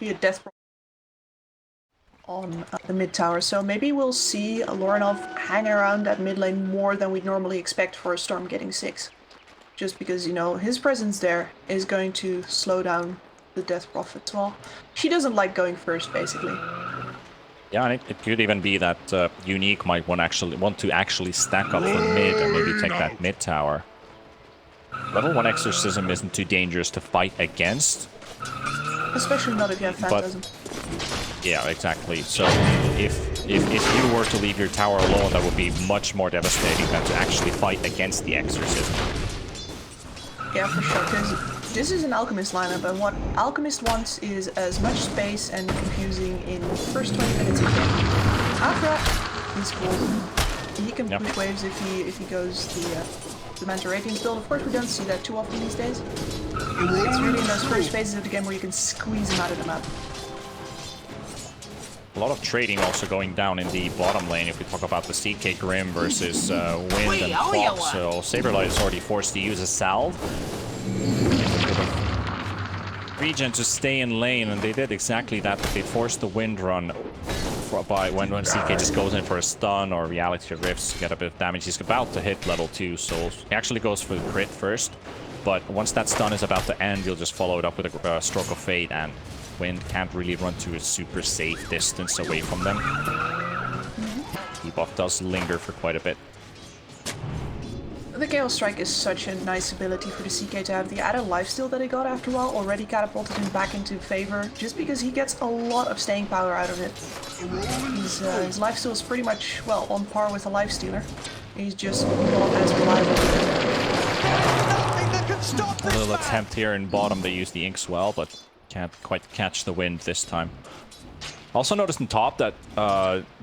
be a death on the mid tower, so maybe we'll see Lorinov hanging around that mid lane more than we'd normally expect for a Storm getting 6. Just because, you know, his presence there is going to slow down the Death Prophet as well. She doesn't like going first, basically. Yeah, and it could even be that Unique might want to actually stack up for mid and maybe take that mid tower. Level 1 Exorcism isn't too dangerous to fight against. Especially not if you have Phantasm. Yeah, exactly. So if you were to leave your tower alone, that would be much more devastating than to actually fight against the Exorcism. Yeah, for sure, because this is an Alchemist lineup, and what Alchemist wants is as much space and confusing in the first 20 minutes of the game. After that, he's cool. He can push waves if he goes the Manta Radiance build. Of course, we don't see that too often these days. It's really in those first phases of the game where you can squeeze him out of the map. A lot of trading also going down in the bottom lane if we talk about the CK Grim versus Wind and Fox. So Saberlight is already forced to use a salve. Regen to stay in lane, and they did exactly that. They forced the Wind run when CK just goes in for a stun or Reality Rifts to get a bit of damage. He's about to hit level 2, so he actually goes for the crit first. But once that stun is about to end, you'll just follow it up with a Stroke of Fate, and Wind can't really run to a super safe distance away from them. Debuff does linger for quite a bit. The Gale Strike is such a nice ability for the CK to have. The added lifesteal that he got after a while already catapulted him back into favor, just because he gets a lot of staying power out of it. His lifesteal is pretty much, well, on par with a lifestealer. He's just not as reliable. A little attempt here in bottom. They use the Inkswell, but can't quite catch the Wind this time. Also noticed in top that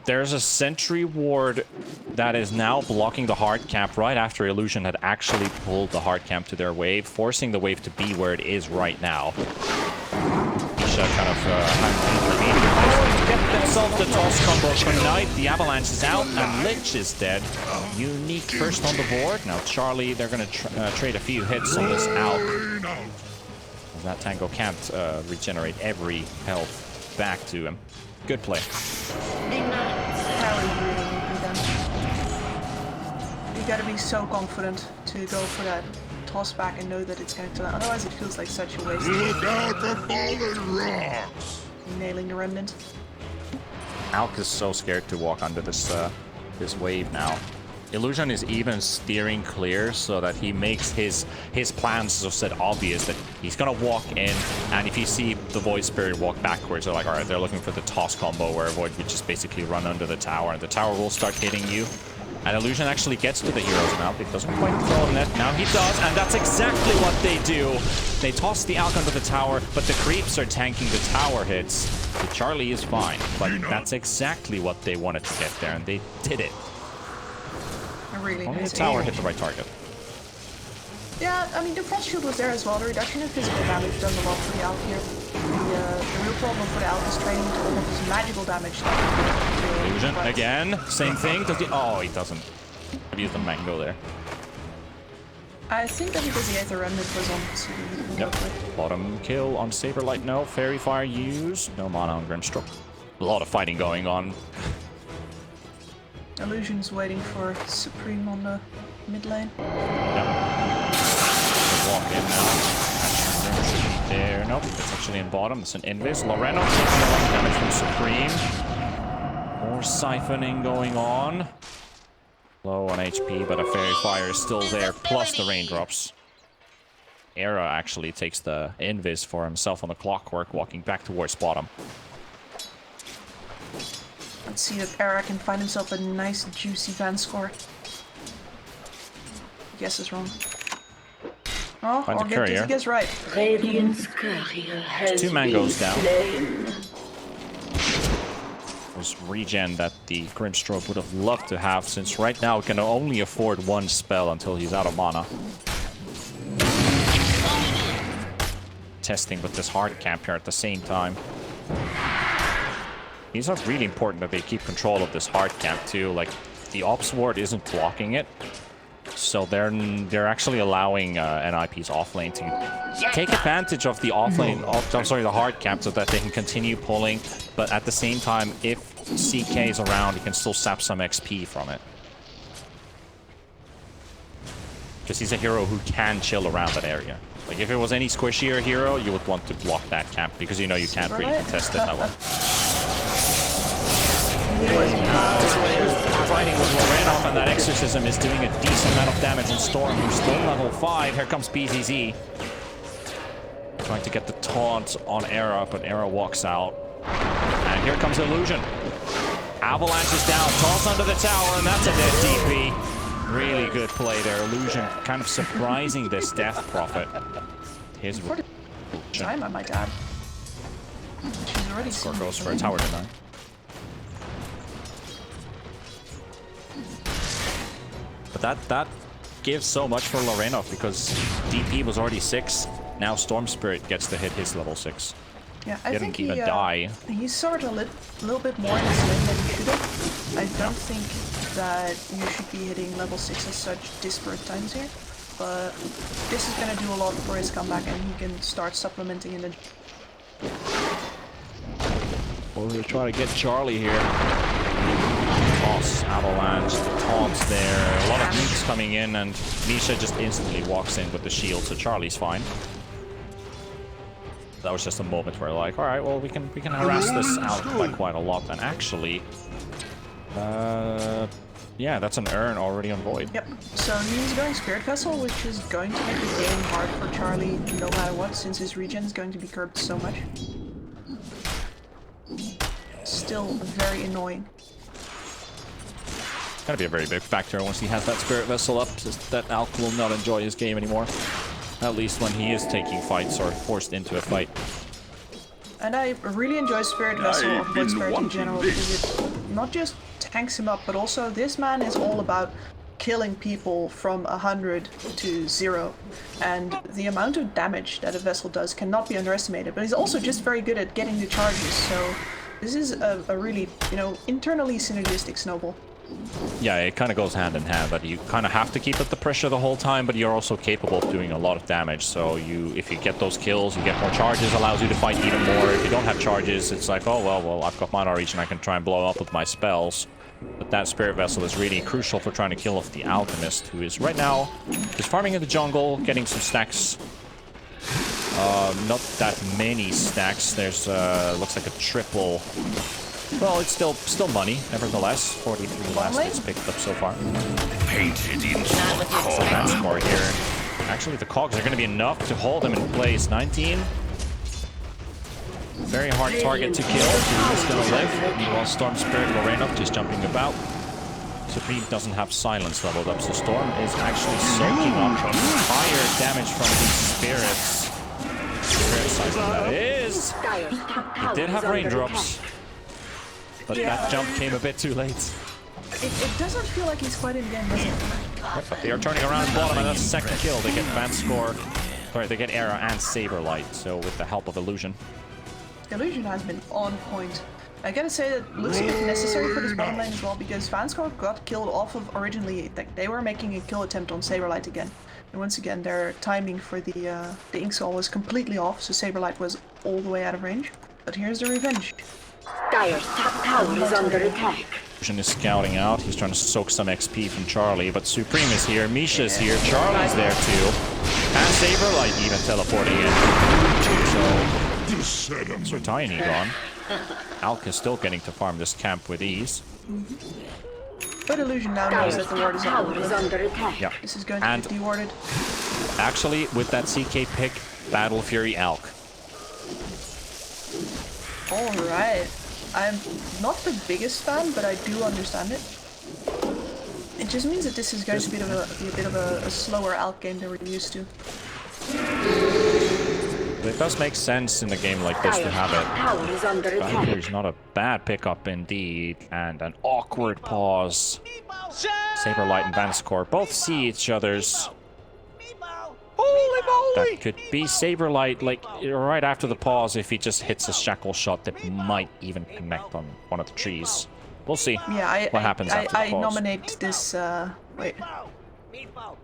there's a Sentry Ward that is now blocking the hard camp right after Illusion had actually pulled the hard camp to their wave, forcing the wave to be where it is right now. Isha kind of intervening. Get themselves the toss combo for Knight. The Avalanche is out and Lich is dead. Unique first on the board. Now Charlie, they're going to trade a few hits on this Alch. That Tango can't regenerate every health back to him. Good play. You gotta be so confident to go for that toss back and know that it's going to land. Otherwise it feels like such a waste. Look out for falling rocks! Nailing the Remnant. Alch is so scared to walk under this wave now. Illusion is even steering clear so that he makes his plans so set obvious that he's gonna walk in, and if you see the Void Spirit walk backwards, they're like, alright, they're looking for the toss combo where Void would just basically run under the tower, and the tower will start hitting you. And Illusion actually gets to the hero's mouth. It doesn't quite throw him net. Now he does, and that's exactly what they do. They toss the Alch under the tower, but the creeps are tanking the tower hits. So Charlie is fine, but that's exactly what they wanted to get there, and they did it. Really only nice the tower aim. hit the right target. Yeah, I mean, the Frost Shield was there as well. The reduction in physical damage does a lot for the Alch here. The real problem for the Alch is training to almost his magical damage. Illusion again. Same thing. Does he? Oh, he doesn't. I've used the mango there. I think that because the Aether Remnant was on CD. Yep. Bottom kill on Saberlight. No. Fairy Fire used. No mana on Grimstroke. A lot of fighting going on. Illusion's waiting for Supreme on the mid lane. Yep. Walk in now. There. Nope. It's actually in bottom. It's an Invis. Loreno taking a lot of damage from Supreme. More siphoning going on. Low on HP, but a Fairy Fire is still there, plus the raindrops. Era actually takes the Invis for himself on the Clockwork, walking back towards bottom. Let's see if Era can find himself a nice juicy van score. Guess is wrong. Oh, Finds or a courier. guess right. Radiant's courier has Two mangoes been down. slain. There's regen that the Grimstroke would have loved to have, since right now it can only afford one spell until he's out of mana. Testing with this hard camp here at the same time. These are really important that they keep control of this hard camp too. Like, the Ops Ward isn't blocking it. so they're actually allowing NIP's offlane to take advantage of the offlane, the hard cap, so that they can continue pulling. But at the same time, if CK is around, he can still sap some XP from it. Because he's a hero who can chill around that area. Like, if it was any squishier hero, you would want to block that camp, because you know you can't really contest it that well. Fighting with Lorenov, and that Exorcism is doing a decent amount of damage in Storm, who's still level 5. Here comes BZZ. Trying to get the taunt on Era, but Era walks out. And here comes Illusion. Avalanche is down, toss under the tower, and that's a dead DP. Really good play there. Illusion kind of surprising this Death Prophet. His time, I might add. She's already score goes for a tower deny. But that gives so much for Lorenov, because DP was already 6. Now Storm Spirit gets to hit his level 6. Yeah, I think he die. He soared a little bit more in his lane than he should have. I don't think that you should be hitting level 6 at such disparate times here. But this is going to do a lot for his comeback, and he can start supplementing in the... Well, we're trying to get Charlie here. Toss, Avalanche, the taunts there. A lot of nukes coming in, and Misha just instantly walks in with the shield, so Charlie's fine. That was just a moment where, like, all right, well, we can harass this out by quite a lot. And actually, yeah, that's an urn already on Void. Yep. So he's going Spirit Vessel, which is going to make the game hard for Charlie no matter what, since his regen is going to be curbed so much. Still very annoying. Gonna be a very big factor once he has that Spirit Vessel up, just that Alk will not enjoy his game anymore. At least when he is taking fights or forced into a fight. And I really enjoy Spirit Vessel or Void Spirit in general, because it not just tanks him up, but also this man is all about killing people from 100 to 0. And the amount of damage that a Vessel does cannot be underestimated, but he's also just very good at getting the charges, so this is a really, you know, internally synergistic snowball. Yeah, it kind of goes hand in hand, but you kind of have to keep up the pressure the whole time, but you're also capable of doing a lot of damage. So if you get those kills, you get more charges, allows you to fight even more. If you don't have charges, it's like, oh, well, I've got mana reach and I can try and blow up with my spells. But that Spirit Vessel is really crucial for trying to kill off the Alchemist, who is right now just farming in the jungle, getting some stacks. Not that many stacks. There's, looks like a triple... Well, it's still money, nevertheless. 43 last is picked up so far. Painted in So that's more here. Actually, the cogs are going to be enough to hold them in place. 19. Very hard target to kill. Who's going to live? Meanwhile, Storm Spirit Lorenov just jumping about. Supreme doesn't have silence leveled up, so Storm is actually soaking up higher damage from these spirits. Spirit size that is. He did have raindrops. But that jump came a bit too late. It doesn't feel like he's quite in the game, does it? But they are turning around bottom, and that's the second kill. They get Vance Score. Sorry, they get Era and Saberlight, so with the help of Illusion. Illusion has been on point. I gotta say that it looks a bit necessary for this bottom lane as well, because Vanscore got killed off of originally. Like, they were making a kill attempt on Saberlight again. And once again, their timing for the Ink Skull was completely off, so Saberlight was all the way out of range. But here's the revenge. Dire's top tower is under attack. Illusion is scouting out. He's trying to soak some XP from Charlie, but Supreme is here, Misha's here, Charlie's there too. And Saberlight even teleporting in. So Tiny gone. Alk is still getting to farm this camp with ease. But Illusion now knows that the ward is under attack. Yeah. This is going to get dewarded. Actually, with that CK pick, Battle Fury Alk. Alright. I'm not the biggest fan, but I do understand it. It just means that this is going to be a bit of a slower Alk game than we're used to. It does make sense in a game like this to have it. Battle Fury is not a bad pickup indeed, and an awkward pause. Saberlight and Vanscore both see each other's. That could be Saberlight, like, right after the pause, if he just hits a shackle shot that might even connect on one of the trees. We'll see Yeah, what happens after the I pause. nominate this, wait.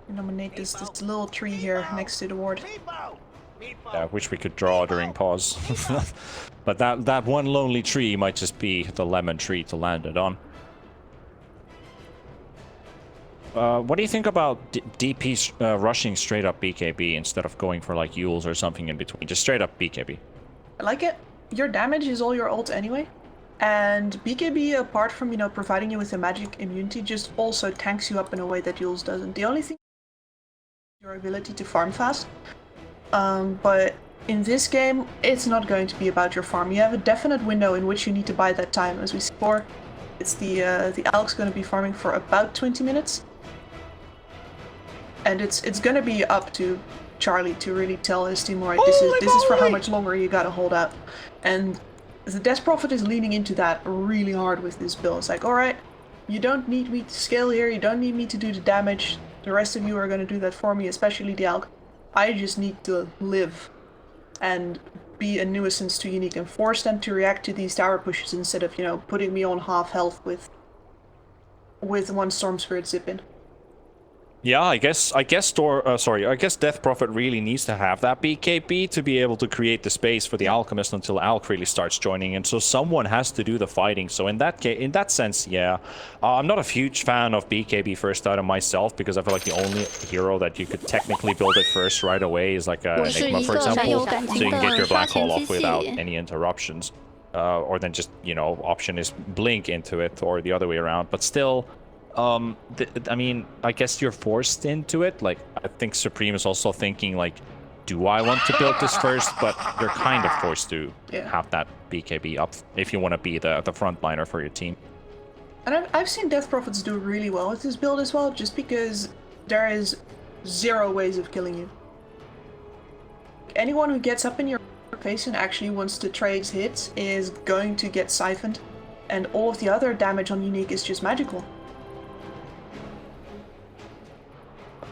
Nominate this little tree here next to the ward. Yeah, I wish we could draw during pause. But that one lonely tree might just be the lemon tree to land it on. What do you think about DP rushing straight up BKB instead of going for like Yules or something in between? Just straight up BKB. I like it. Your damage is all your ult anyway. And BKB, apart from, you know, providing you with a magic immunity, just also tanks you up in a way that Yules doesn't. The only thing is your ability to farm fast. But in this game, it's not going to be about your farm. You have a definite window in which you need to buy that time. As we saw before, it's the Alk's going to be farming for about 20 minutes. And it's going to be up to Charlie to really tell his team, alright, this is for how much longer you gotta hold out. And the Death Prophet is leaning into that really hard with this build. It's like, alright, you don't need me to scale here, you don't need me to do the damage. The rest of you are gonna do that for me, especially the Alk. I just need to live and be a nuisance to Unique and force them to react to these tower pushes instead of, you know, putting me on half health with one Storm Spirit zip in. Yeah, I guess Death Prophet really needs to have that BKB to be able to create the space for the Alchemist until Alk really starts joining in. So someone has to do the fighting. So in that sense, yeah, I'm not a huge fan of BKB first item myself because I feel like the only hero that you could technically build it first right away is like an Enigma, for example, so you can get your Black Hole off without any interruptions. Or then just, you know, option is Blink into it or the other way around. But still, I mean, I guess you're forced into it. Like, I think Supreme is also thinking, like, do I want to build this first? But you're kind of forced to have that BKB up if you want to be the frontliner for your team. And I've seen Death Prophets do really well with this build as well, just because there is 0 ways of killing you. Anyone who gets up in your face and actually wants to trade hits is going to get siphoned, and all of the other damage on Unique is just magical.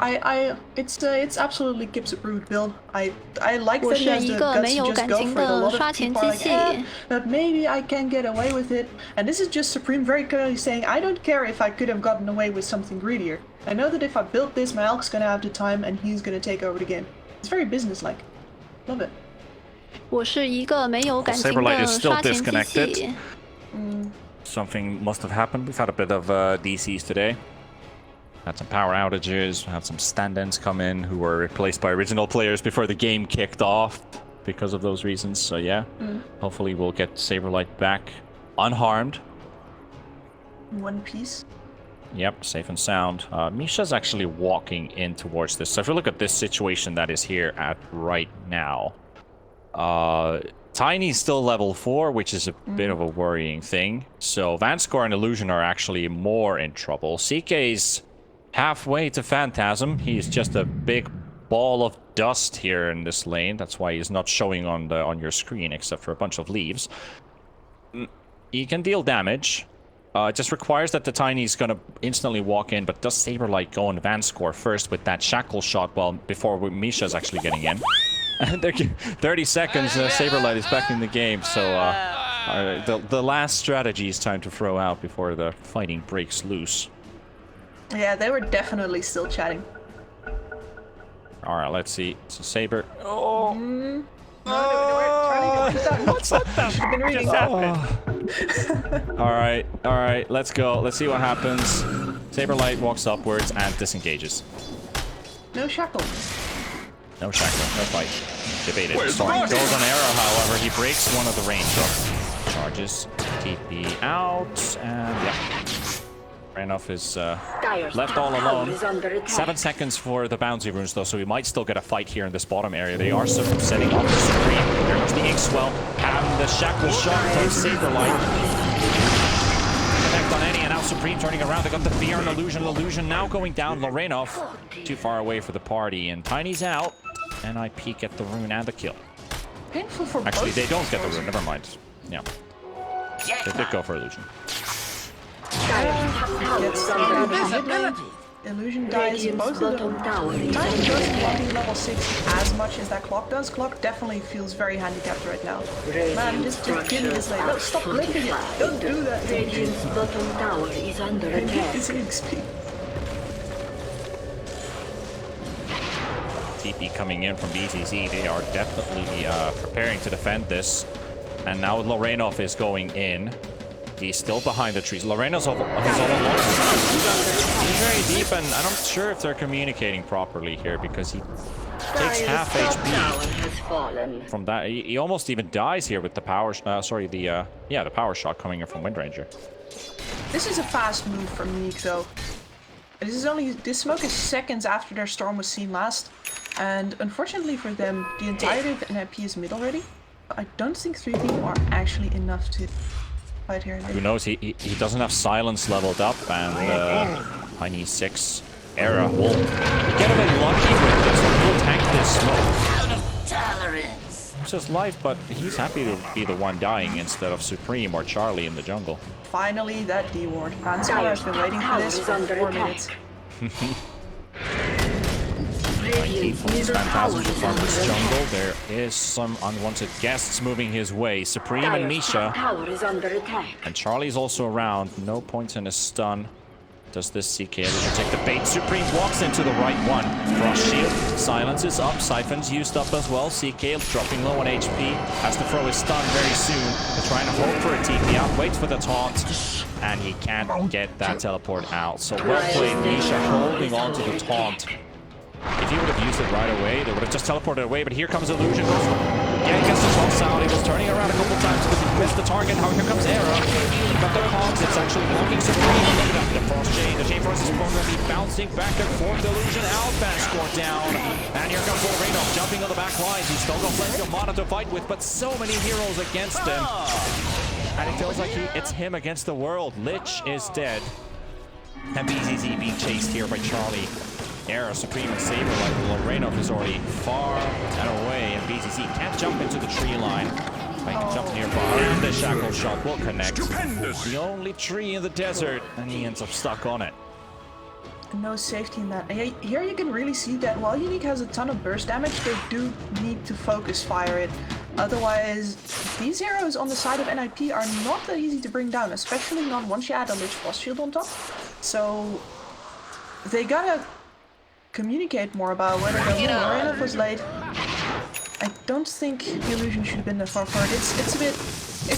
It's absolutely Kip's approved build. I like that he has the guts to just go for it. A lot of people are like, but maybe I can get away with it. And this is just Supreme very clearly saying, I don't care if I could have gotten away with something greedier. I know that if I build this, my Alk's gonna have the time and he's gonna take over the game. It's very businesslike. Love it. Saberlight is still disconnected. Something must have happened. We've had a bit of DCs today. Had some power outages, had some stand-ins come in who were replaced by original players before the game kicked off because of those reasons. So yeah, hopefully we'll get Saberlight back unharmed. In one piece. Yep, safe and sound. Misha's actually walking in towards this. So if you look at this situation that is here at right now, Tiny's still level 4, which is a bit of a worrying thing. So Vanscore and Illusion are actually more in trouble. CK's halfway to Phantasm. He's just a big ball of dust here in this lane. That's why he's not showing on your screen, except for a bunch of leaves. He can deal damage. It just requires that the Tiny's gonna instantly walk in, but does Saberlight go on Vanscore first with that shackle shot before Misha's actually getting in? 30 seconds, Saberlight is back in the game, so the last strategy is time to throw out before the fighting breaks loose. Yeah, they were definitely still chatting. Alright, let's see. So Saber. Oh! No, what's that? I've been reading. Alright, let's go. Let's see what happens. Saberlight walks upwards and disengages. No shackle. No shackle, no fight. Debated. Storm goes on arrow, however, he breaks one of the range hooks. Charges, TP out, and yeah. Renoff is left all alone. 7 seconds for the bouncy runes though, so we might still get a fight here in this bottom area. They are setting off the Supreme. There goes the Inkswell, and the shackle shot from Saberlight. Connect on any, and now Supreme turning around. They got the Fear and Illusion now going down. Lorenov too far away for the party, and Tiny's out. And I peek at the rune and the kill. Painful for Actually, both. they don't get the rune. Never mind. Yeah, they did go for Illusion. Illusion dies both of them. Time doesn't lobby level 6 as much as that Clock does. Clock definitely feels very handicapped right now. Man, just give me this lane. No, stop licking it. Don't do that. Radiant's bottom tower is under attack. It's an XP. TP coming in from BTZ. They are definitely preparing to defend this. And now Lorenov is going in. He's still behind the trees. Lorenov's all alone. He's very deep, and I'm not sure if they're communicating properly here because he takes half HP from that. He almost even dies here with the power. The power shot coming in from Wind Ranger. This is a fast move from Unique, though. This smoke is seconds after their storm was seen last, and unfortunately for them, the entirety of NIP is mid already. I don't think 3 people are actually enough to fight here. Who knows? He doesn't have silence leveled up, and Tiny 6 Era will get a bit lucky with this. He'll tank this smoke. Out of tolerance. It's his life, but he's happy to be the one dying instead of Supreme or Charlie in the jungle. Finally, that D ward. Ransom has been waiting for this for 4 minutes. 19 from his Phantasm to farm this jungle. There is some unwanted guests moving his way. Supreme and Misha. And Charlie's also around. No points in his stun. Does this CK ever take the bait? Supreme walks into the right one. Frost Shield. Silence is up. Siphon's used up as well. CK dropping low on HP. Has to throw his stun very soon. They're trying to hope for a TP out. Waits for the taunt. And he can't get that teleport out. So well played, Misha, holding on to the taunt. If he would have used it right away, they would have just teleported away, but here comes Illusion. Yeah, he gets the toss out. He was turning around a couple times, but he missed the target. How here comes Era. But the Hogs, it's actually blocking Supreme. Look at the Frost Chain. The Chain Frost is going to be bouncing back and forth. Illusion outbound score down. And here comes Lorenov jumping on the back lines. He's still got plenty of mana to fight with, but so many heroes against him. And it feels like it's him against the world. Lich is dead. And BZZ being chased here by Charlie. Era, Supreme, and Saber, like Lorenov is already far and away, and BZZ can't jump into the tree line. I can jump nearby, and the shackle shot will connect. The only tree in the desert, and he ends up stuck on it. No safety in that. Here you can really see that while Unique has a ton of burst damage, they do need to focus fire it. Otherwise, these heroes on the side of NIP are not that easy to bring down, especially not once you add a Lich Frost Shield on top. So they gotta communicate more about where they're going. Lorenov was late. I don't think the Illusion should have been that far forward. It's a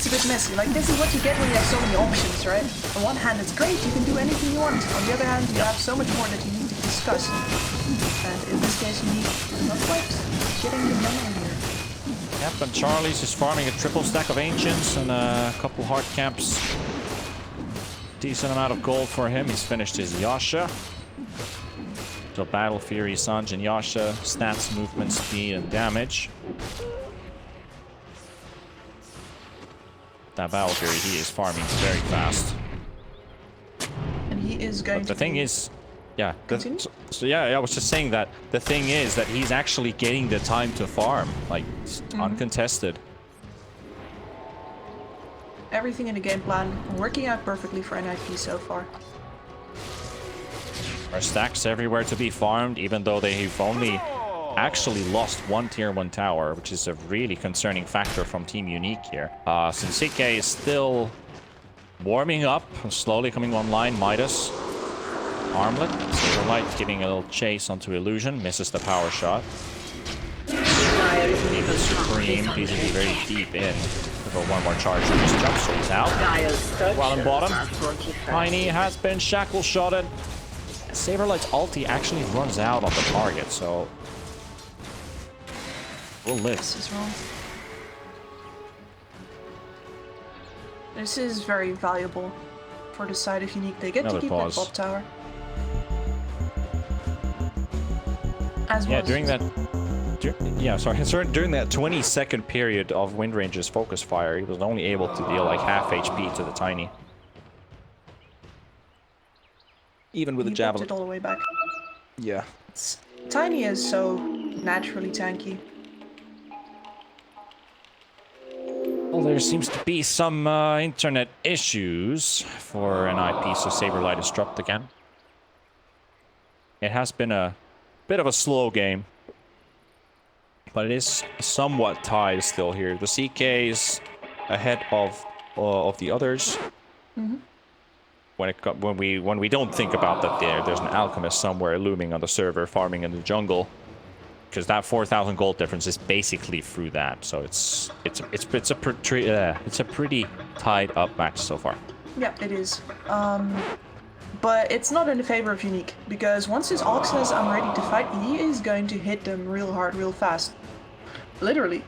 bit messy. Like, this is what you get when you have so many options, right? On one hand, it's great, you can do anything you want. On the other hand, you have so much more that you need to discuss. And in this case, you need not quite getting the memory here. Yep, and Charlie's just farming a triple stack of Ancients and a couple hard camps. Decent amount of gold for him. He's finished his Yasha. So Battle Fury, Sanj, and Yasha, stats, movement, speed, and damage. That Battle Fury, he is farming very fast. And he is going but the thing is, yeah, I was just saying that the thing is that he's actually getting the time to farm, like uncontested. Everything in the game plan working out perfectly for NIP so far. There are stacks everywhere to be farmed, even though they've only actually lost one tier 1 tower, which is a really concerning factor from Team Unique here. Since CK is still warming up, slowly coming online, Midas, Armlet, Silverlight giving a little chase onto Illusion, misses the power shot. Even Supreme, he's very deep in. For one more charge from his jump, so he's out. While in bottom, Tiny has been shackle shotted. Saberlight's ulti actually runs out on the target, so we'll live. This is wrong. This is very valuable for the side of Unique. They get to keep that bot tower. As yeah, well during that 20-second period of Wind Ranger's focus fire, he was only able to deal like half HP to the Tiny. Even with the javelin. It all the way back. Yeah. Tiny is so naturally tanky. Well, there seems to be some internet issues for NIP, so Saberlight is dropped again. It has been a bit of a slow game, but it is somewhat tied still here. The CK is ahead of the others. When we don't think about that there's an Alchemist somewhere looming on the server, farming in the jungle. because that 4,000 gold difference is basically through that. So it's a pretty tied up match so far. Yeah, it is. But it's not in the favor of Unique, because once his Alex says I'm ready to fight, he is going to hit them real hard, real fast. Literally.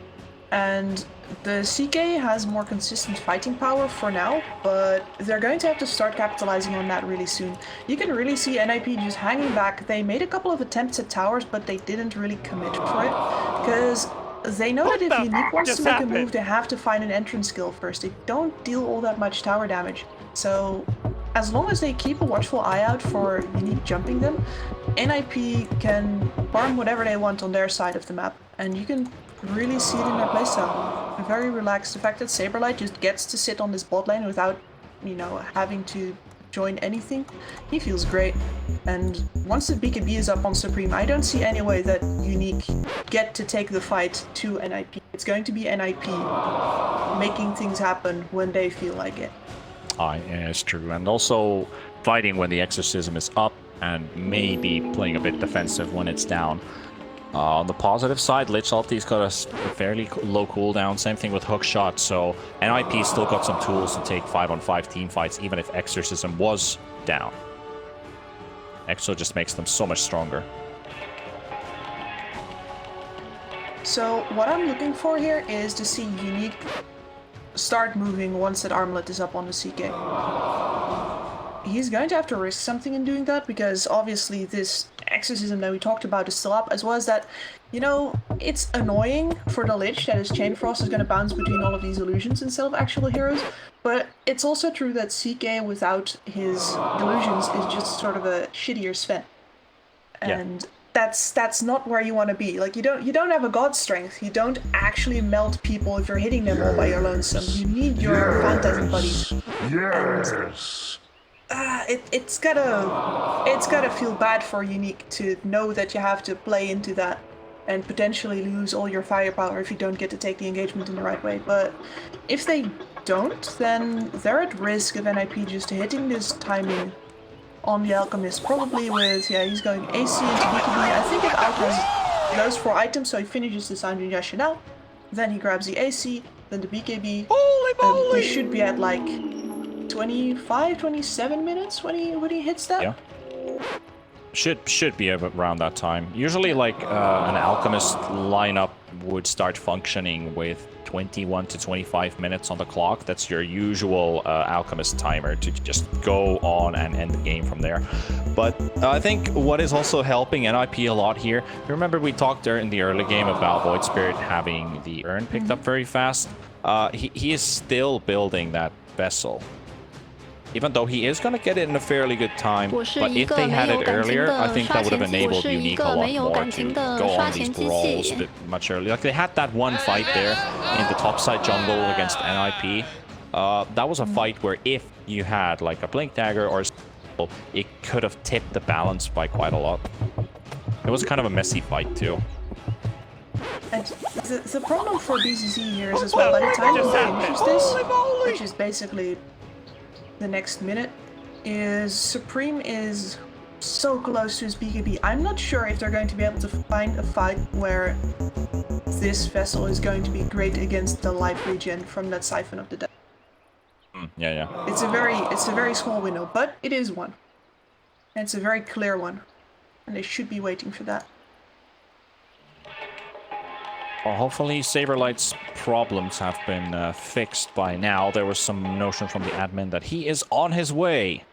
And the CK has more consistent fighting power for now, but they're going to have to start capitalizing on that really soon. You can really see NIP just hanging back. They made a couple of attempts at towers, but they didn't really commit for it, because they know that if Unique wants to make a move, they have to find an entrance skill first. They don't deal all that much tower damage. So as long as they keep a watchful eye out for Unique jumping them, NIP can farm whatever they want on their side of the map, and you can really see it in their playstyle. They're very relaxed. The fact that Saberlight just gets to sit on this bot lane without, having to join anything, he feels great. And once the BKB is up on Supreme, I don't see any way that Unique get to take the fight to NIP. It's going to be NIP making things happen when they feel like it. Yeah, it's true. And also fighting when the exorcism is up and maybe playing a bit defensive when it's down. On the positive side, Lich ulti's got a fairly low cooldown, same thing with hookshot, so NIP still got some tools to take 5-on-5 team fights, even if Exorcism was down. Exo just makes them so much stronger. So what I'm looking for here is to see Unique start moving once that Armlet is up on the CK. He's going to have to risk something in doing that, because obviously this exorcism that we talked about is still up, as well as that, it's annoying for the Lich that his Chain Frost is going to bounce between all of these illusions instead of actual heroes, but it's also true that CK without his delusions is just sort of a shittier Sven. And that's not where you want to be. Like, you don't have a god strength. You don't actually melt people if you're hitting them all by your lonesome. You need your phantasm buddies. Yes. It's gotta feel bad for Unique to know that you have to play into that and potentially lose all your firepower if you don't get to take the engagement in the right way. But if they don't, then they're at risk of NIP just hitting this timing on the Alchemist, probably with, he's going AC into BKB. I think if Alchemist goes for items, so he finishes the Sanjin Yasha now, then he grabs the AC, then the BKB. Holy moly! We should be at like 25, 27 minutes when he hits that. Yeah. Should be around that time. Usually, like an Alchemist lineup would start functioning with 21 to 25 minutes on the clock. That's your usual Alchemist timer to just go on and end the game from there. But I think what is also helping NIP a lot here, remember we talked there in the early game about Void Spirit having the urn picked up very fast. He is still building that vessel. Even though he is going to get it in a fairly good time, but if they had it earlier, I think that would have enabled Unique a lot more to go on these brawls a bit much earlier. Like, they had that one fight there in the topside jungle against NIP. That was a fight where if you had like a Blink Dagger or it could have tipped the balance by quite a lot. It was kind of a messy fight too. And the problem for BCC here is as well, by the time he finishes this, which is basically the next minute, is Supreme is so close to his BKB. I'm not sure if they're going to be able to find a fight where this vessel is going to be great against the life regen from that Siphon of the Dead. Yeah. It's a very small window, but it is one. And it's a very clear one. And they should be waiting for that. Well, hopefully Saberlight's problems have been fixed by now. There was some notion from the admin that he is on his way.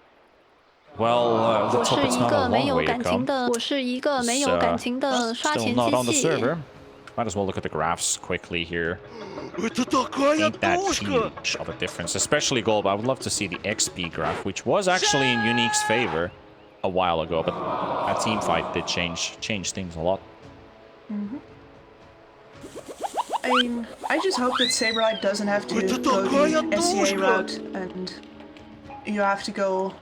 Well, let's hope it's not a long way to come. Still not on the server. Might as well look at the graphs quickly here. Ain't that huge of a difference, especially gold. I would love to see the XP graph, which was actually in Unique's favor a while ago, but that team fight did change things a lot. I just hope that Saberlight doesn't have to go the SEA route and you have to go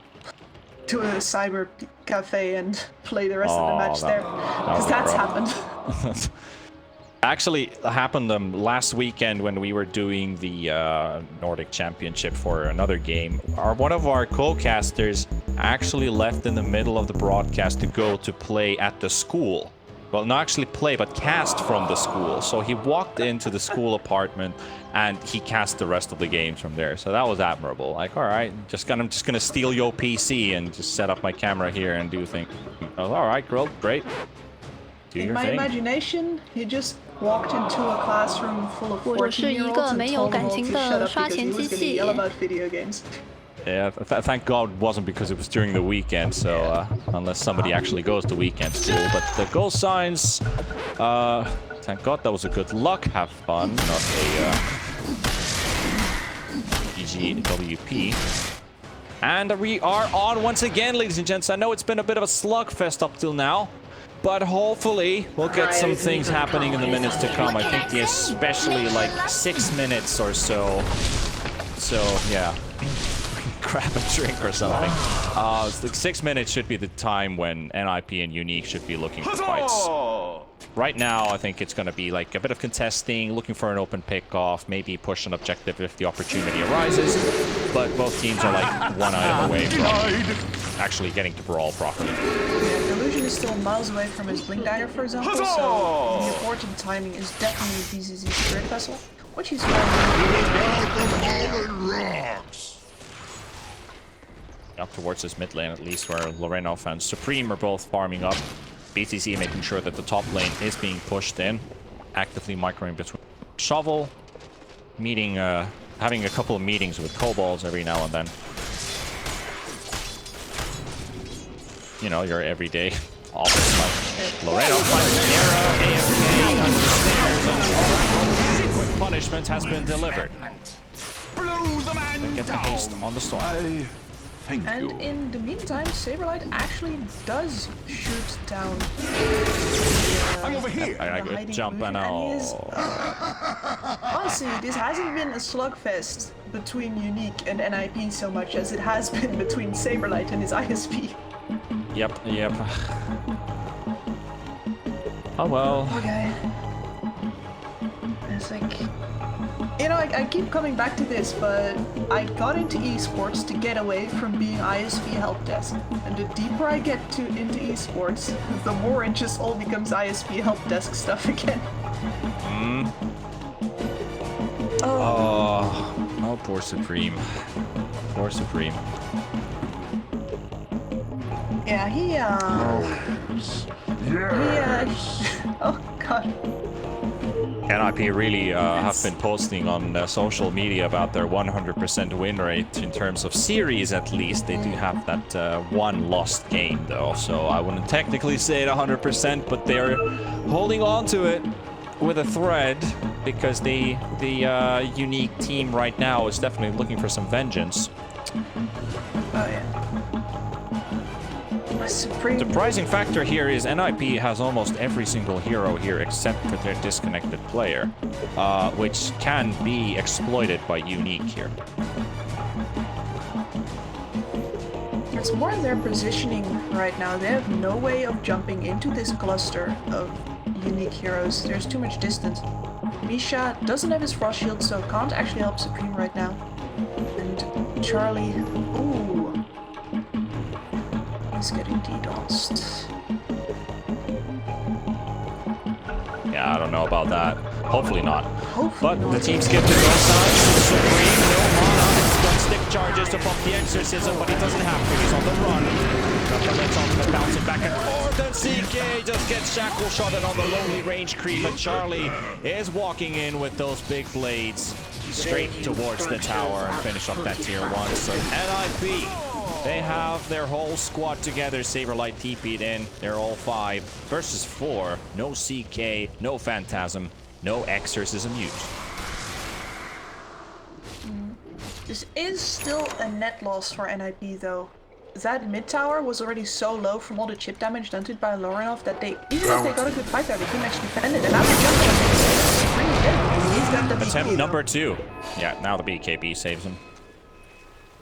to a cyber cafe and play the rest of the match there, because that's happened. Actually happened last weekend when we were doing the Nordic Championship for another game. One of our co-casters actually left in the middle of the broadcast to go to play at the school Well, not actually play, but cast from the school. So he walked into the school apartment and he cast the rest of the games from there. So that was admirable. Like, all right, I'm just gonna steal your PC and just set up my camera here and do things. I was, all right, girl, great. Do In your my thing. imagination, he just walked into a classroom full of 我是一 14-year-olds 个 and 没有 told them 感 all to 情 shut 的 up 刷 because he 钱 was 机 going to 器。 yell about video games. Yeah, thank God it wasn't because it was during the weekend, so unless somebody actually goes to weekend school. But the goal signs, thank God that was a good luck, have fun, not a GGWP. And we are on once again, ladies and gents. I know it's been a bit of a slugfest up till now, but hopefully we'll get some things happening in the minutes to come. I think especially like 6 minutes or so. So, yeah. Grab a drink or something. It's like 6 minutes should be the time when NIP and Unique should be looking for fights. Right now, I think it's going to be like a bit of contesting, looking for an open pick-off, maybe push an objective if the opportunity arises. But both teams are like one item away from actually getting to brawl properly. Yeah, Delusion is still miles away from his Blink Dagger, for example, so the important timing is definitely BZZ's Spirit Vessel, which he's Up towards his mid lane at least, where Lorenov and Supreme are both farming up. BTC making sure that the top lane is being pushed in, actively microing between Shovel, meeting, having a couple of meetings with kobolds every now and then. You know, your everyday office life. Lorenov finds the arrow, AFK, understairs, and quick punishment has been delivered. They get the haste on the storm. And in the meantime, Saberlight actually does shoot down I'm over here. I the hiding jump and illusion, all. he is, honestly, this hasn't been a slugfest between Unique and NIP so much as it has been between Saberlight and his ISP. Yep. Oh well. Okay. It's like, you know, I keep coming back to this, but I got into esports to get away from being ISP help desk. And the deeper I get into esports, the more it just all becomes ISP help desk stuff again. Oh, poor Supreme. Poor Supreme. Yeah, oh god. NIP really have been posting on social media about their 100% win rate in terms of series, at least. They do have that one lost game, though, so I wouldn't technically say it 100%, but they're holding on to it with a thread because the Unique team right now is definitely looking for some vengeance. Oh yeah. Supreme. The surprising factor here is NIP has almost every single hero here except for their disconnected player, which can be exploited by Unique here. It's more their positioning right now. They have no way of jumping into this cluster of Unique heroes. There's too much distance. Misha doesn't have his frost shield, so can't actually help Supreme right now. And Charlie, ooh. He's getting DDoSed. Yeah, I don't know about that. Hopefully not. Hopefully But not. the team skipped to go side. Supreme, no mana. He's got stick charges to pump the exorcism, but he doesn't have to. He's on the run. Got the Let's Ultimate bouncing back and forth, and CK just gets shackle shotted on the lonely range creep, and Charlie is walking in with those big blades straight towards the tower and finish up that tier 1. So NIP, they have their whole squad together. Saberlight TP'd in. They're all 5 versus 4. No CK, no Phantasm, no Exorcism used. This is still a net loss for NIP though. That mid tower was already so low from all the chip damage done to it by Lorenov that they, even if they got a good fight there, they couldn't actually defend it. And now they're jumping on it. He's got the Attempt BKB, number though. 2. Yeah, now the BKB saves him.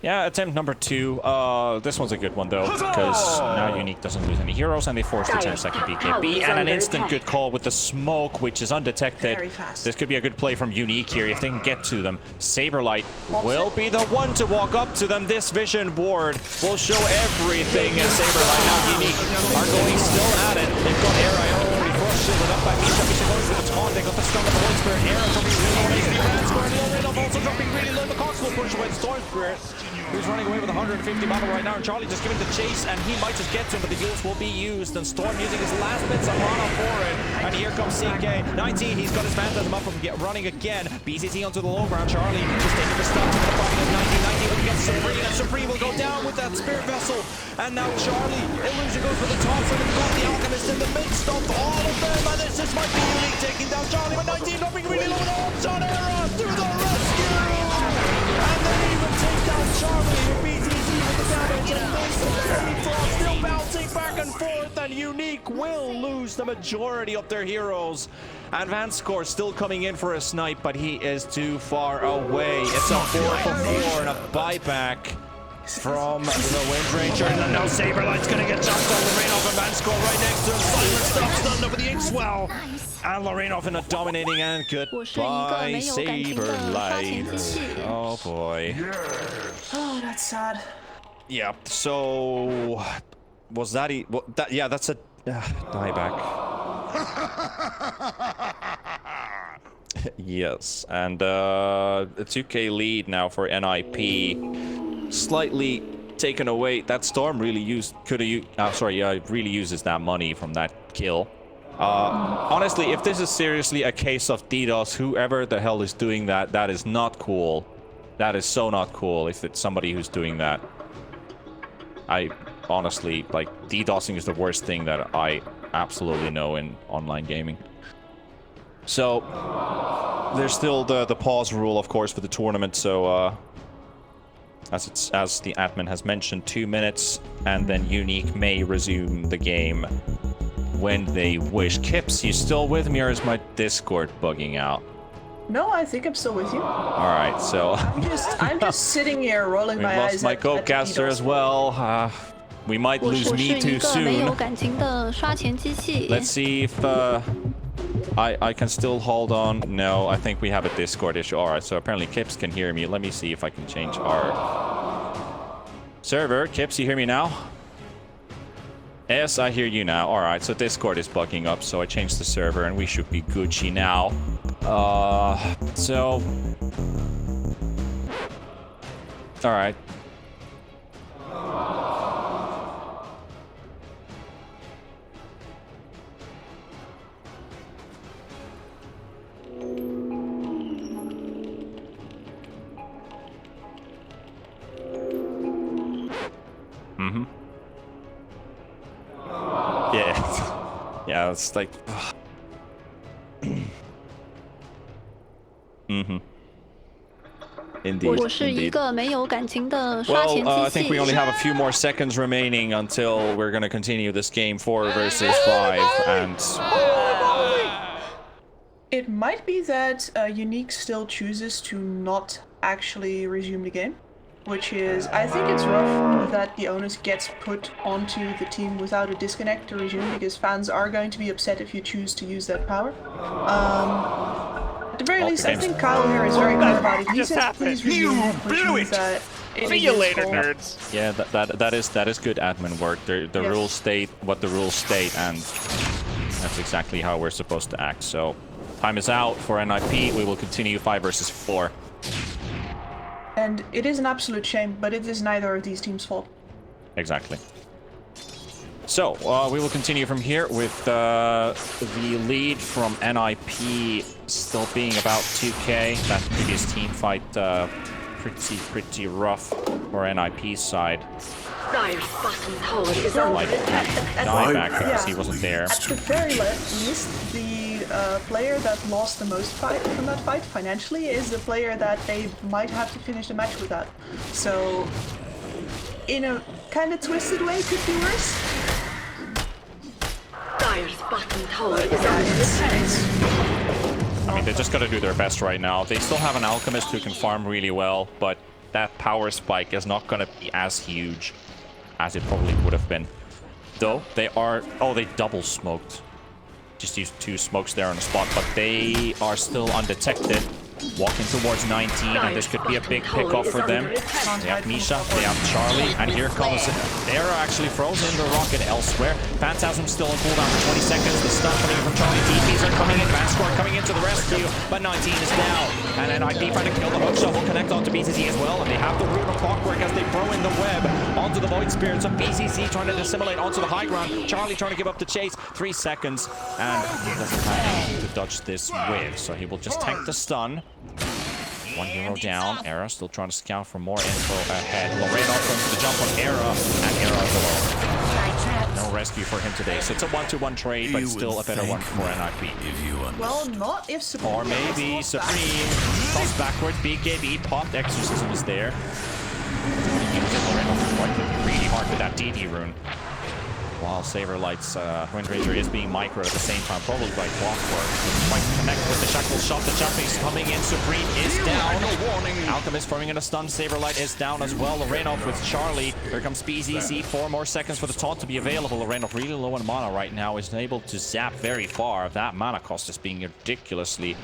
Yeah, attempt number 2. This one's a good one, though, because now Unique doesn't lose any heroes, and they forced a 10-second BKB, and an instant good call with the smoke, which is undetected. Very fast. This could be a good play from Unique here if they can get to them. Saberlight will be the one to walk up to them. This vision ward will show everything, and Saberlight now Unique are going still at it. They've got air IO before shielded up by Misha. Misha goes for the taunt. They got the stun of the Void Spirit. Aaron from the Vanskor and Low also dropping really low. The Cox will push away the Storm Spirit, who's running away with 150 battle right now. And Charlie just giving the chase, and he might just get to him, but the heals will be used. And Storm using his last bits of mana for it. And here comes CK. 19, he's got his Phantasm up from running again. BCC onto the low ground. Charlie just taking the stun to the fighting of 19. 19 will get Supreme, and Supreme will go down with that Spirit Vessel. And now Charlie, Illusion goes for the top, so they've got the Alchemist in the midst of all of them. And this just might be Unique taking down Charlie, but 19 dropping really low. And on Era to the rescue! And they even take down Charlie and BTC with the damage. And this is still bouncing back and forth, and Unique will lose the majority of their heroes. And Vanskor still coming in for a snipe, but he is too far away. It's a 4 for 4 and a buyback from the Windranger. And now Saberlight's gonna get jumped on Lorenov, and Vanskor right next to him. Silent stop stunned over the Inkswell. And Lorenov in a dominating, and goodbye Saberlight. Oh boy. Oh, that's sad. Yeah, so was that yeah, that's a dieback. Yes, and a 2k lead now for NIP. Slightly taken away. That Storm really really uses that money from that kill. Honestly, if this is seriously a case of DDoS, whoever the hell is doing that, that is not cool. That is so not cool if it's somebody who's doing that. I honestly, like, DDoSing is the worst thing that I absolutely know in online gaming. So there's still the pause rule, of course, for the tournament. So as the admin has mentioned, 2 minutes, and then Unique may resume the game when they wish. Kips, you still with me, or is my Discord bugging out? No, I think I'm still with you. All right, so I'm just sitting here rolling my eyes. We lost my co-caster as well. We might lose me too soon. Let's see if I can still hold on. No, I think we have a Discord issue. All right, so apparently Kips can hear me. Let me see if I can change our server. Kips, you hear me now? Yes, I hear you now. All right, so Discord is bugging up, so I changed the server, and we should be Gucci now. So... All right. Mm-hmm. Yeah. Yeah, it's like... Mm-hmm. Indeed. Indeed. Well, I think we only have a few more seconds remaining until we're going to continue this game 4 versus 5, and... It might be that Unique still chooses to not actually resume the game, which is, I think it's rough that the onus gets put onto the team without a disconnect to resume, because fans are going to be upset if you choose to use that power. At the very least, I think Kyle here is very clear about it. He says please resume, which means that it See you is later, full. nerds. Yeah, that is good admin work. The Yes. rules state what the rules state, and that's exactly how we're supposed to act. So, time is out for NIP. We will continue 5 versus 4. And it is an absolute shame, but it is neither of these teams' fault. Exactly. So, we will continue from here with the lead from NIP still being about 2k. That previous team fight pretty rough for NIP's side. Dire's bottom tower is Like, die back because he wasn't there. At the very least, the player that lost the most fight from that fight financially is the player that they might have to finish the match without. So, in a kind of twisted way, could be worse. Dire's bottom tower is I mean, they just gotta do their best right now. They still have an Alchemist who can farm really well, but that power spike is not gonna be as huge as it probably would have been. Though, they are... Oh, they double smoked. Just used 2 smokes there on the spot, but they are still undetected. walking towards 19, and this could be a big pickoff for them. They have Misha, they have Charlie, and here comes Era actually throws in the rocket elsewhere. Phantasm still on cooldown for 20 seconds. The stun coming in from Charlie. DPs are coming in. Vanskor coming into the rescue, but 19 is down. And then IP trying to kill the hook shot will connect onto BCC as well, and they have the Rune of Clockwork as they throw in the web onto the Void Spirits of BCC, trying to dissimulate onto the high ground. Charlie trying to give up the chase. 3 seconds, and he doesn't have anything to dodge this with, so he will just tank the stun. 1 hero down. Era still trying to scout for more info ahead. Lorena going for the jump on Era, and Era is alone. No rescue for him today, so it's a 1-to-1 trade, but still a better one for NIP. Well, not if Supreme. Or maybe Supreme tossed backwards. BKB popped. Exorcism is there. Lorena working really hard with that DD rune. While Saberlight's Windranger is being microed at the same time, probably by Clockwork. Trying to connect with the Shackle shot. The jumping's coming in. Supreme is down. Alchemist throwing in a stun. Saberlight is down as well. Lorenov with Charlie. Here comes BZC. 4 more seconds for the taunt to be available. Lorenov really low on mana right now. Is able to zap very far. That mana cost is being ridiculously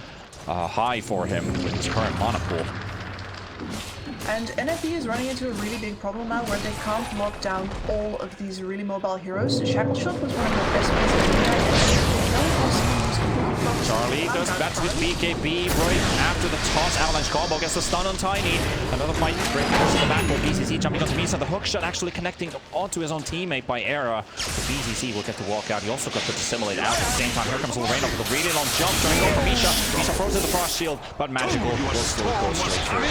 high for him with his current mana pool. And NFE is running into a really big problem now where they can't lock down all of these really mobile heroes. Shackle Shot was one of the best ways of doing that. Charlie goes back to his BKB right after the toss. Avalanche combo gets the stun on Tiny. Another fight break to the back with BCC jumping onto Misa. The hook shot actually connecting onto his own teammate by Era. The BCC will get to walk out. He also got to dissimulate out at the same time. Here comes Lorena with a really long jump. Trying to go for Misha. Misha throws in the frost shield, but Magical will still go straight through.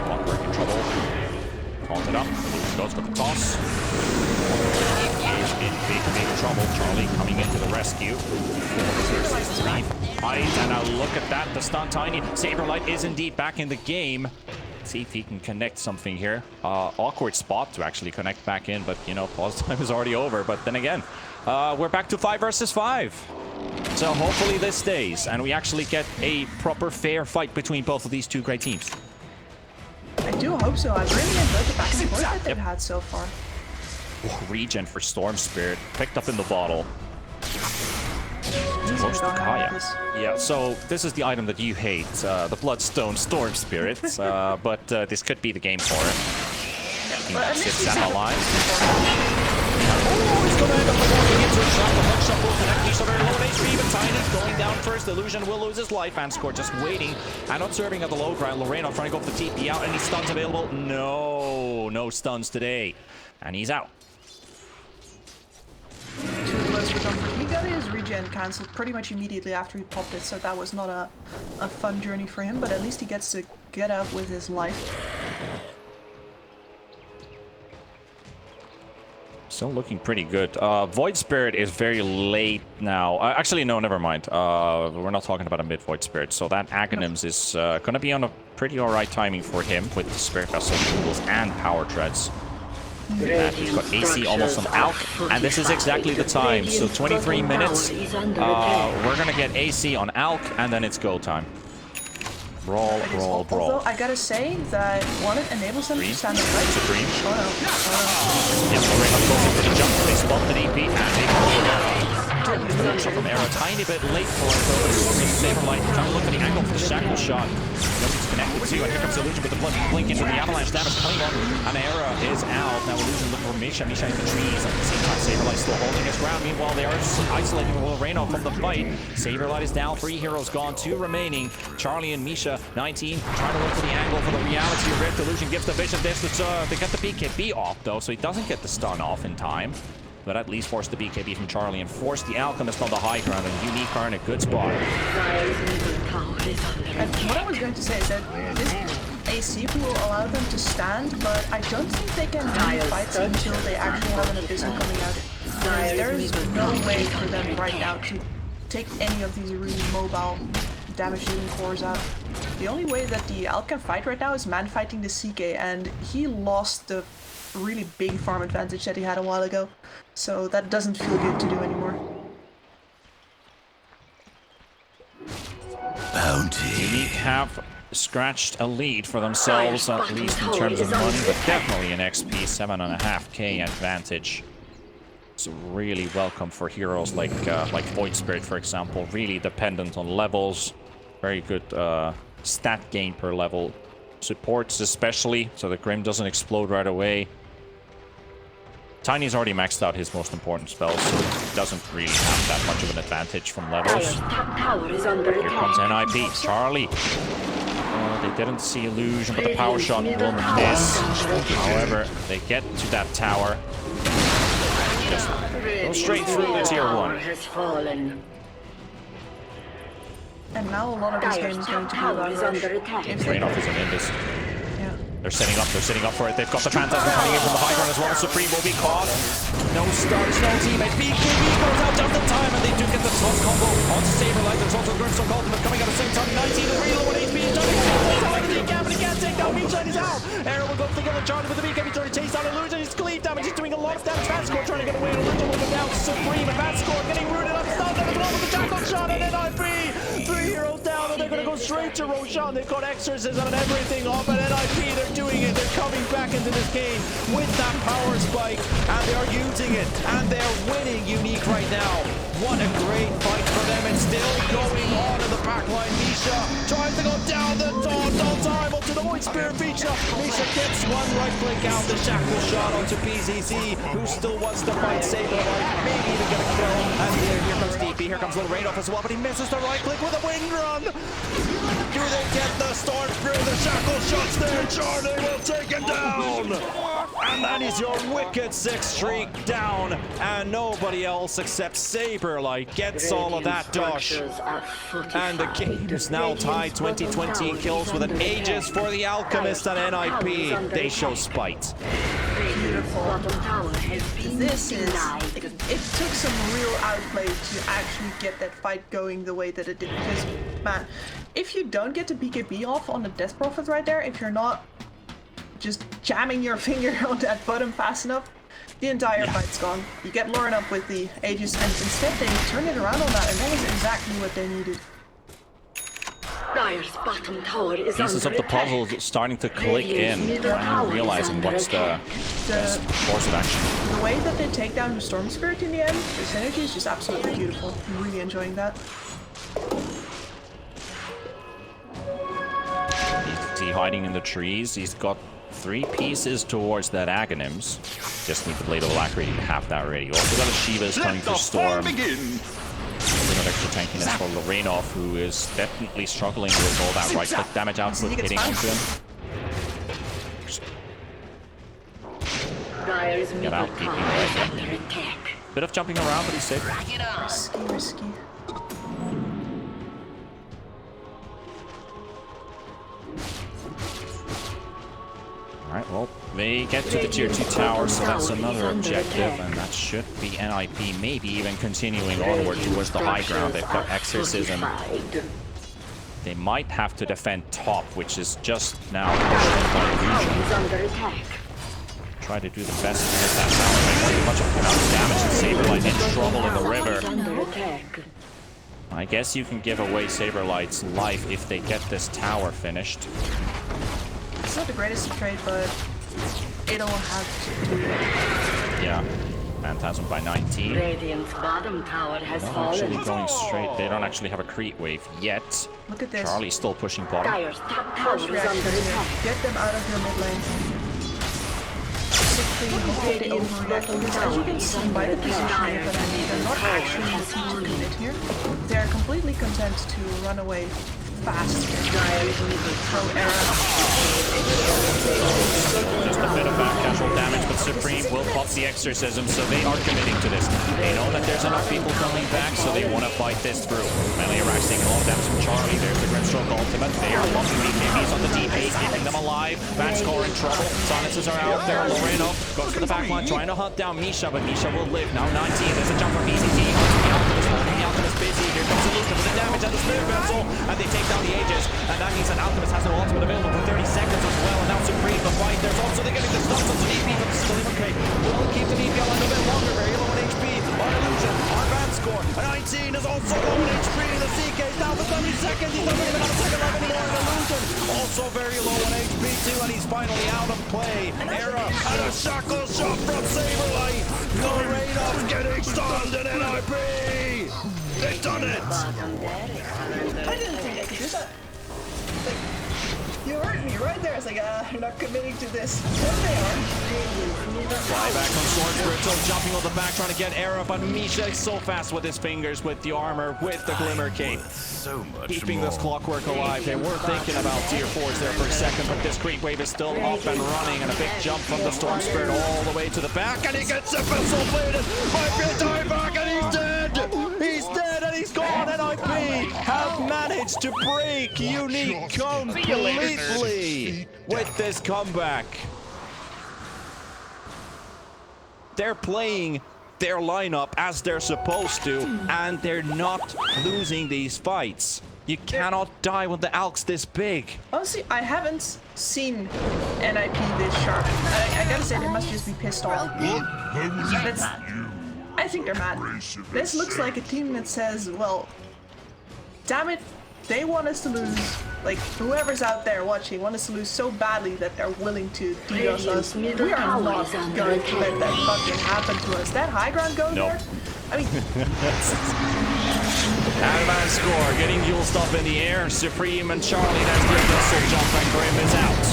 Clockwork in trouble. Taunted up. Goes for the toss. Is in big trouble. Charlie coming into the rescue. And now look at that. The stun Tiny. Saberlight is indeed back in the game. See if he can connect something here. Awkward spot to actually connect back in, but you know, pause time is already over. But then again, we're back to 5 versus 5. So hopefully this stays, and we actually get a proper fair fight between both of these two great teams. I do hope so. I really enjoyed the back and forth that they've had so far. Regen for Storm Spirit, picked up in the bottle. Close to Kaya. Yeah, so this is the item that you hate, the Bloodstone Storm Spirit, but this could be the game for it. But at least Sits out alive. Oh, he's gonna end up walking into a trap. The hook shot will connect. He's very low HP, but Tiny's going down first. Illusion will lose his life. Vanskor just waiting and observing at the low ground. Lorena trying to go for the TP out. Any stuns available? No stuns today. And he's out. He got his regen cancelled pretty much immediately after he popped it, so that was not a fun journey for him, but at least he gets to get out with his life. Still looking pretty good. Void Spirit is very late now. Actually, no, never mind. We're not talking about a mid-Void Spirit, so that Aghanims is going to be on a pretty alright timing for him with the Spirit Vessel tools and Power Treads. And he's got AC almost on Alk, and this is exactly the time. So 23 minutes, we're gonna get AC on Alk, and then it's go time. Brawl. Although I gotta say that one, it enables them to stand up right. Supreme. Oh no. Yes, we're going for the jump. They spot the DP, and they go. So from Era, tiny bit late for it, though. Saberlight trying to look at the angle for the Shackle shot. Nobody's connected to, and here comes Illusion with the blink into the avalanche damage coming on, and Era is out. Now Illusion looking for Misha in the trees. At the same time, Saberlight still holding his ground. Meanwhile, they are isolating Lorena from the fight. Saberlight is down, 3 heroes gone, 2 remaining. Charlie and Misha, 19, trying to look for the angle for the reality rift. Illusion gives the vision this. They get the BKB off, though, so he doesn't get the stun off in time. But at least force the BKB from Charlie and force the Alchemist on the high ground, and Unique are in a good spot. And what I was going to say is that this AC will allow them to stand, but I don't think they can really fight until they actually have an Abyssal coming out. There is no way for them right now to take any of these really mobile damage-dealing cores out. The only way that the Alk can fight right now is man fighting the CK, and he lost the really big farm advantage that he had a while ago, so that doesn't feel good to do anymore. Unique have scratched a lead for themselves, at least in terms of money, but definitely an XP 7.5k advantage. It's really welcome for heroes like Void Spirit, for example, really dependent on levels. Very good stat gain per level. Supports especially, so the Grim doesn't explode right away. Tiny's already maxed out his most important spells, so he doesn't really have that much of an advantage from levels. Dire's top tower is under Here comes attack. NIP. Charlie. They didn't see illusion, but the power shot will miss. However, they get to that tower. Just go straight through the tier 1. Has fallen. And now a lot of this game Dire's is going top to be tower about is rush. under attack. If they, Rainoff is an Indus. yeah. They're setting up for it. They've got the Phantasm coming in from the high ground as well. Supreme will be caught. No starts, no teammate. BKB goes out just in time, and they do get the top combo on Saberlight. There's also Grimstone Ultimate coming out at the same time. 19 and reload with HP. He can't take down Misha, he's out. Arrow will go together. Charlie with the BKB trying to chase down Illusion. He's cleaved damage. He's doing a lot of damage. Vanscore trying to get away. Illusion will go down. Supreme and Vanscore getting rooted up. Stun them as well with the jackal shot and NIP. 3 heroes down, and they're going to go straight to Roshan. They've got Exorcism and everything off, and NIP, they're doing it. They're coming back into this game with that power spike, and they are using it, and they're winning Unique right now. What a great fight for them. It's still going on in the backline. Misha tries to go down the time up to the Void Spirit feature. Misha gets one right click out, the shackle shot onto PZZ, who still wants to fight Saberlight, maybe even get a kill. And here comes DP, here comes Little Rainoff as well, but he misses the right click with a wind run. Do they get the storm through? The shackle shots there. Charlie will take it down. And that is your wicked 6 streak down. And nobody else except Saberlight gets all of that dosh. And the game is now tied 20-20 kills with an Aegis for the Alchemist and NIP. They show spite. Beautiful. This is, it took some real outplay to actually get that fight going the way that it did, because man, if you don't get the BKB off on the Death Prophet right there, if you're not just jamming your finger on that button fast enough, the entire fight's gone. You get Lauren up with the Aegis, and instead they turn it around on that, and that was exactly what they needed. Dire's bottom tower is Pieces of under the puzzle attack. starting to click in, and realizing what's the best course of action. The way that they take down the Storm Spirit in the end, the synergy is just absolutely beautiful. I'm really enjoying that. He's hiding in the trees. He's got 3 pieces towards that Aghanims. Just need the Blade of Alacrity to have that ready. Also got a Shiva's coming for Storm. Bring out extra tankiness for Lorenov, who is definitely struggling with all that right-click damage output hitting onto him. Dire's Get middle out, keeping tower right is there. under attack. Bit of jumping around, but he's safe. Risky, risky. Alright, well, they get to the tier 2 tower, so that's another objective, and that should be NIP, maybe even continuing onward towards the high ground. They've got Exorcism. They might have to defend top, which is just now pushed by Illusion. Is under attack. Try to do the best to hit that tower, make too much amount of damage, and Saberlight in trouble in the river. Under attack. I guess you can give away Saberlight's life if they get this tower finished. It's not the greatest of trade, but it'll have to do it. Yeah. Phantasm by 19. Radiant's bottom tower has Not fallen. actually going straight. They don't actually have a creep wave yet. Look at this. Charlie's still pushing bottom. Dire's top tower First is reaction under here. attack. Get them out of your mid lane. Simply completely overreacting. Because as you can see by the positioning of them, they're not actually looking to commit here. They're completely content to run away fast here. Pro era. Just a bit of back casual damage, but Supreme will pop the Exorcism, so they are committing to this. They know that there's enough people coming back, so they want to fight this through. Meliarax taking a lot of damage from Charlie. There's the Grimstroke ultimate. They are pumping BKBs on the DP, keeping them alive. Vanscore in trouble. Silences are out there. Loreno goes to the back line, trying to hunt down Misha, but Misha will live. Now 19. There's a jump from BCT. The Alchemist holding the Alchemist busy. Here comes Illusion with the damage and the Spirit Vessel, and they take down the Aegis, and that means that Alchemist has no ultimate available for 30 seconds as well, and now Supreme the fight. There's also they're getting the stuff on the DP, but still okay. We'll keep the DP alive a bit longer. Very low on HP. On Illusion, on Vanscore. 19 is also low on HP. The CK is down for 30 seconds. He doesn't even have a second life anymore. And Illusion also very low on HP too, and he's finally out of play. Era and a shackle shot from Saberlight. Lorenov getting stunned in NIP. They've done it. I didn't think I could do there's a... Like, you heard me right there. It's like, you're not committing to this. But they are. Flyback from Sword Spiritual, jumping on the back, trying to get Era, but Misha is so fast with his fingers, with the armor, with the Glimmer Cape. So much Keeping more. this clockwork alive. They were thinking about tier 4s there for a second, but this creep wave is still up and running, and a big jump from the Storm Spirit all the way to the back, and he gets a vessel bladed. IP time back, and he's dead. He's dead, and he's gone. And IP have managed to break Unique completely with this comeback. They're playing their lineup as they're supposed to, and they're not losing these fights. You cannot die with the Alks this big. Honestly, I haven't seen NIP this sharp. I gotta say, they must just be pissed off. I think they're mad. This looks like a team that says, well, damn it, they want us to lose. Like, whoever's out there watching want us to lose so badly that they're willing to DDoS us. We are not going to let that fucking happen to us. That high ground going there? I mean... Advance score, getting Yule stuff in the air. Supreme and Charlie, that's the missile jump, and Grim is out.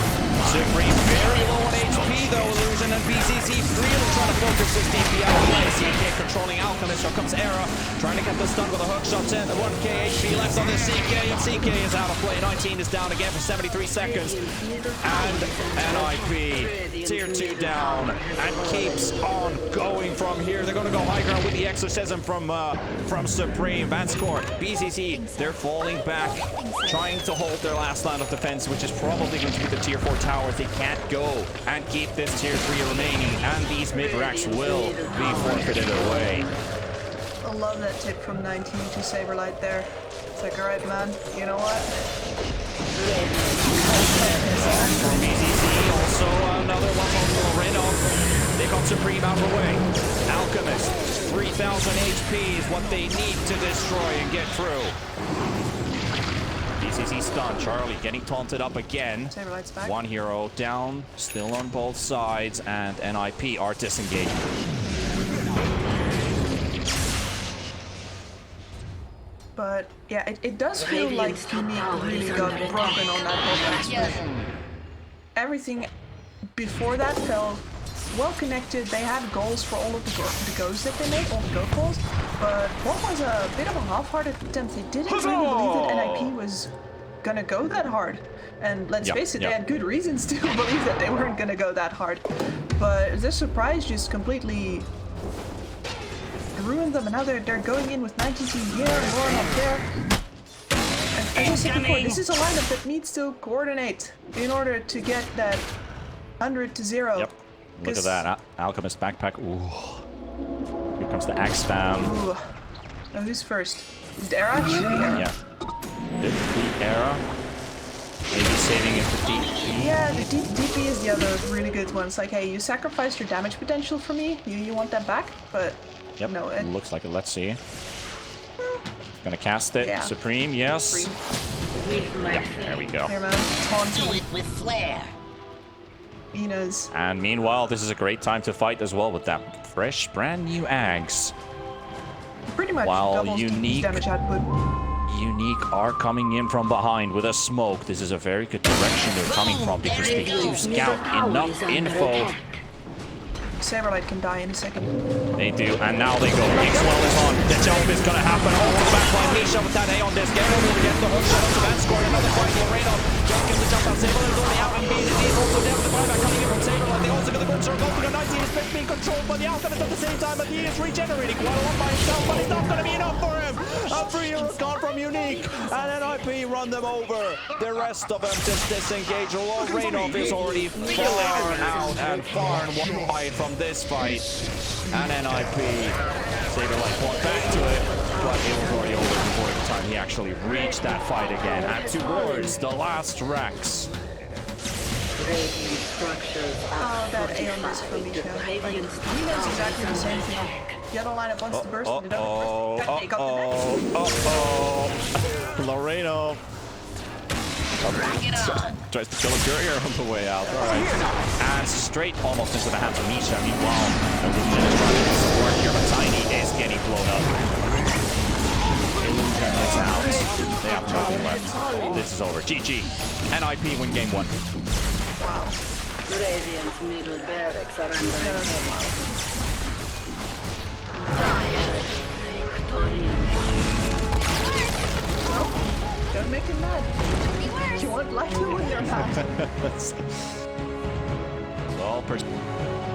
Supreme very low on HP though, Illusion and BCC really trying to focus this DPI play. CK controlling Alchemist, here comes Era, trying to get the stun with a hook shot in. 1k HP left on this CK, and CK is out of play. 19 is down again for 73 seconds. And NIP, tier 2 down, and keeps on going from here. They're going to go high ground with the exorcism from Supreme. Vanscore, BCC, they're falling back, trying to hold their last line of defense, which is probably going to be the tier 4 towers. They can't go and keep this tier 3 remaining, and these mid-racks will be forfeited away. I love that tip from 19 to Saberlight there. It's like, alright man, you know what? From BCC, also another one from Loreno. They got Supreme out of the way. Alchemist, 3,000 HP is what they need to destroy and get through. BCC stun. Charlie getting taunted up again. Saberlight's back. One hero down, still on both sides, and NIP are disengaged. But yeah, it does feel like Unique really got broken on that whole expert. Everything before that felt well connected. They had goals for all of the goes that they made, all the go goals. But what was a bit of a half-hearted attempt. They didn't really believe that NIP was gonna go that hard. And let's face it, they had good reasons to believe that they weren't gonna go that hard. But this surprise just completely ruined them, and now they're going in with 19 team here and Lauren up there. And as I said before, this is a lineup that needs to coordinate in order to get that 100 to 0. Yep. Look at that. Alchemist backpack. Ooh. Here comes the Axe Fam. Ooh. Now who's first? Is it Era? It should be Era. Yeah. Did the Era. Maybe saving it for DP. Yeah, the DP is the other really good one. It's like, hey, you sacrificed your damage potential for me. You want that back? But yep. no, it Looks like it. Let's see. Gonna cast it. Yeah. Supreme, yes. Supreme. Yeah, there we go. Here, man. Taunting. With flair. Ina's. And meanwhile, this is a great time to fight as well with that fresh, brand new Ags. Pretty much While doubles Unique damage output. Unique are coming in from behind with a smoke. This is a very good direction they're coming from because they do scout enough info. Saberlight can die in a second. They do, and now they go. X-Well is on. The jump is gonna happen. Oh, the back line. Misha with that A on this. Get over to get the hook shot up to that score. Another fight. Loreno just gets the jump out. Saberlight is only out, and BCC is also down. The buyback coming in from Saberlight. They also get the good circle. The 19 is being controlled by the Alchemist at the same time, but he is regenerating quite a lot by himself, but it's not gonna be enough for him. A free hero gone from Unique, and NIP run them over. The rest of them just disengage. Loreno is already far out and far and wide from this fight, and NIP Saberlight fought back to it, but it was already over before the time he actually reached that fight again, and towards the last racks. Oh, that Aeon is from Misha. Like, he knows exactly the same thing. The other lineup wants to burst, and they don't burst. They got the next. Loreno tries to kill a courier on the way out. All right. And straight almost into the hands of Misha. Meanwhile, Illusion is trying to do some work here, but Tiny is getting blown up. Illusion is out. They have nothing left. this is over. GG. NIP win game 1. Wow. Radiant's middle barracks are under No, attack. wow. Victory. Don't make him mad. You won't like them when they're mad. Well, Birthday.